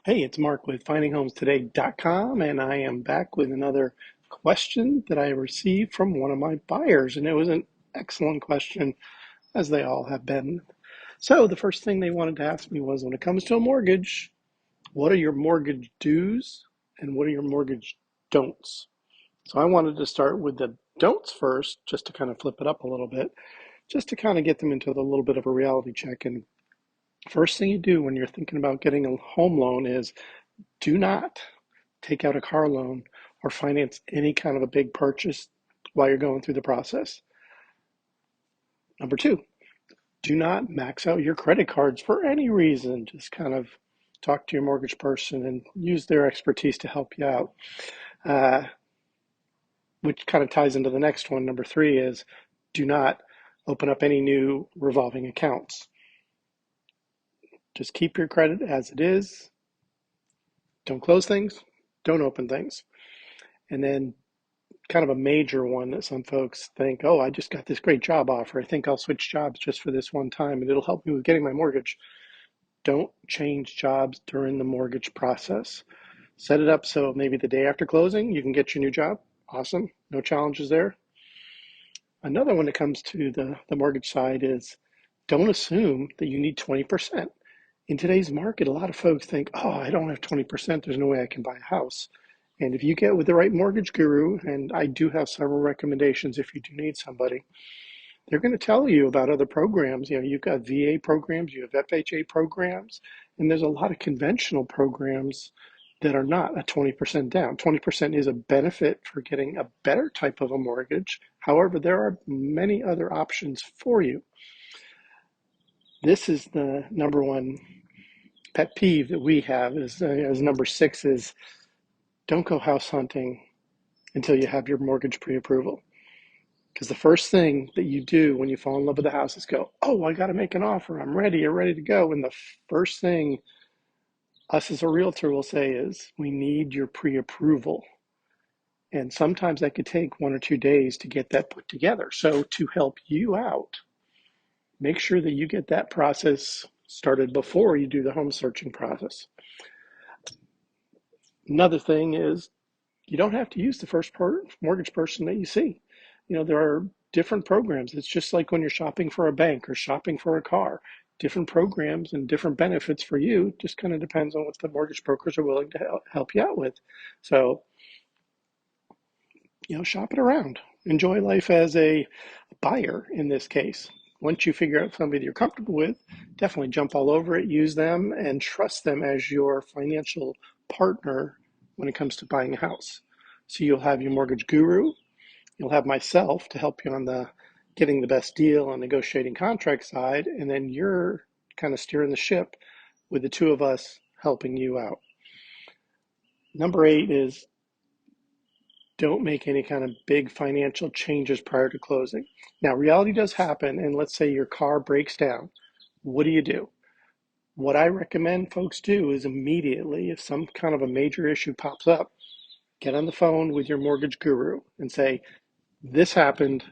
Hey, it's Mark with findinghometoday.com, and I am back with another question that I received from one of my buyers, and it was an excellent question, as they all have been. So the first thing they wanted to ask me was, when it comes to a mortgage, what are your mortgage do's and what are your mortgage don'ts? So I wanted to start with the don'ts first, just to kind of flip it up a little bit, just to kind of get them into a little bit of a reality check. And first thing you do when you're thinking about getting a home loan is do not take out a car loan or finance any kind of a big purchase while you're going through the process. Number two, do not max out your credit cards for any reason. Just kind of talk to your mortgage person and use their expertise to help you out. Uh, which kind of ties into the next one. Number three is do not open up any new revolving accounts. Just keep your credit as it is. Don't close things. Don't open things. And then kind of a major one that some folks think, oh, I just got this great job offer. I think I'll switch jobs just for this one time and it'll help me with getting my mortgage. Don't change jobs during the mortgage process. Set it up so maybe the day after closing, you can get your new job. Awesome. No challenges there. Another one that comes to the mortgage side is don't assume that you need 20%. In today's market, a lot of folks think, oh, I don't have 20%. There's no way I can buy a house. And if you get with the right mortgage guru, and I do have several recommendations if you do need somebody, they're going to tell you about other programs. You know, you've got VA programs, you have FHA programs, and there's a lot of conventional programs that are not a 20% down. 20% is a benefit for getting a better type of a mortgage. However, there are many other options for you. This is the number one pet peeve that we have is as number six is don't go house hunting until you have your mortgage pre-approval. Because the first thing that you do when you fall in love with a house is go, oh, I got to make an offer. I'm ready. You're ready to go. And the first thing us as a realtor will say is, we need your pre-approval. And sometimes that could take 1 or 2 days to get that put together. So to help you out, make sure that you get that process started before you do the home searching process. Another thing is you don't have to use the first mortgage person that you see. You know, there are different programs. It's just like when you're shopping for a bank or shopping for a car, different programs and different benefits for you. Just kind of depends on what the mortgage brokers are willing to help you out with. So, you know, shop it around. Enjoy life as a buyer in this case. Once you figure out somebody that you're comfortable with, definitely jump all over it, use them, and trust them as your financial partner when it comes to buying a house. So you'll have your mortgage guru, you'll have myself to help you on the getting the best deal and negotiating contract side, and then you're kind of steering the ship with the two of us helping you out. Number eight is don't make any kind of big financial changes prior to closing. Now, reality does happen, and let's say your car breaks down. What do you do? What I recommend folks do is immediately, if some kind of a major issue pops up, get on the phone with your mortgage guru and say, this happened.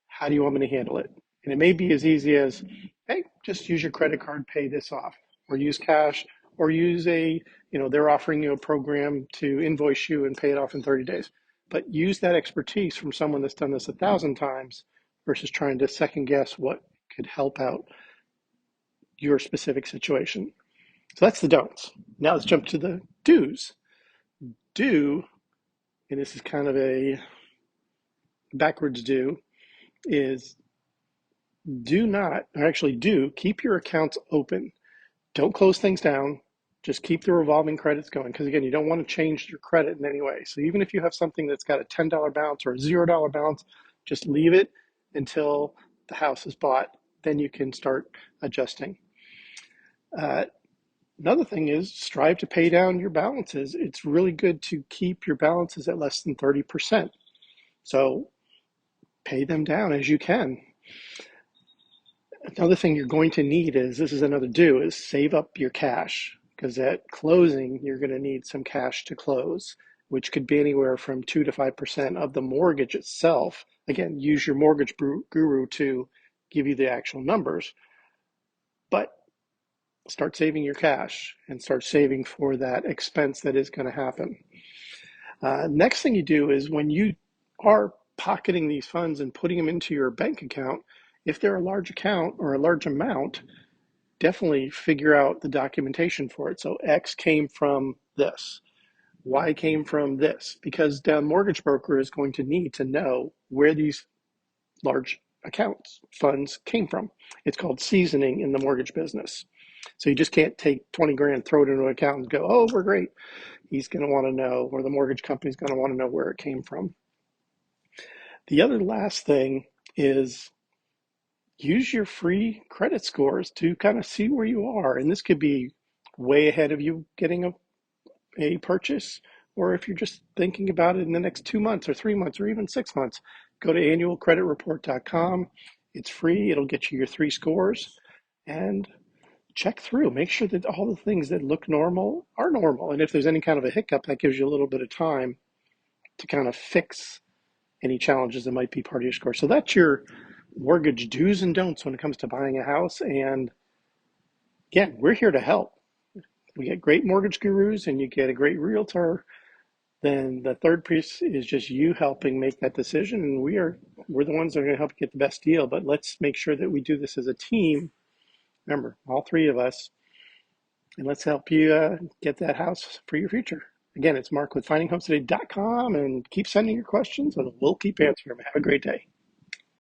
How do you want me to handle it? And it may be as easy as, hey, just use your credit card, pay this off, or use cash, or use they're offering you a program to invoice you and pay it off in 30 days. But use that expertise from someone that's done this 1,000 times versus trying to second guess what could help out your specific situation. So that's the don'ts. Now let's jump to the do's. Do, and this is kind of a backwards do, is do not, or actually do, keep your accounts open. Don't close things down. Just keep the revolving credits going. Because again, you don't want to change your credit in any way. So even if you have something that's got a $10 balance or a $0 balance, just leave it until the house is bought. Then you can start adjusting. Another thing is strive to pay down your balances. It's really good to keep your balances at less than 30%. So pay them down as you can. Another thing you're going to need is, this is another do, is save up your cash, because at closing, you're going to need some cash to close, which could be anywhere from 2 to 5% of the mortgage itself. Again, use your mortgage guru to give you the actual numbers. But start saving your cash and start saving for that expense that is going to happen. Next thing you do is when you are pocketing these funds and putting them into your bank account, if they're a large account or a large amount, definitely figure out the documentation for it. So X came from this, Y came from this, because the mortgage broker is going to need to know where these large accounts, funds came from. It's called seasoning in the mortgage business. So you just can't take 20 grand, throw it into an account and go, oh, we're great. He's going to want to know, or the mortgage company's going to want to know where it came from. The other last thing is use your free credit scores to kind of see where you are. And this could be way ahead of you getting a purchase, or if you're just thinking about it in the next 2 months or 3 months or even 6 months, go to annualcreditreport.com. It's free. It'll get you your three scores and check through. Make sure that all the things that look normal are normal. And if there's any kind of a hiccup, that gives you a little bit of time to kind of fix any challenges that might be part of your score. So that's your mortgage do's and don'ts when it comes to buying a house. And again, we're here to help. We get great mortgage gurus and you get a great realtor. Then the third piece is just you helping make that decision. And we're the ones that are going to help you get the best deal. But let's make sure that we do this as a team. Remember, all three of us, and let's help you get that house for your future. Again, it's Mark with findinghometoday.com, and keep sending your questions and we'll keep answering them. Have a great day.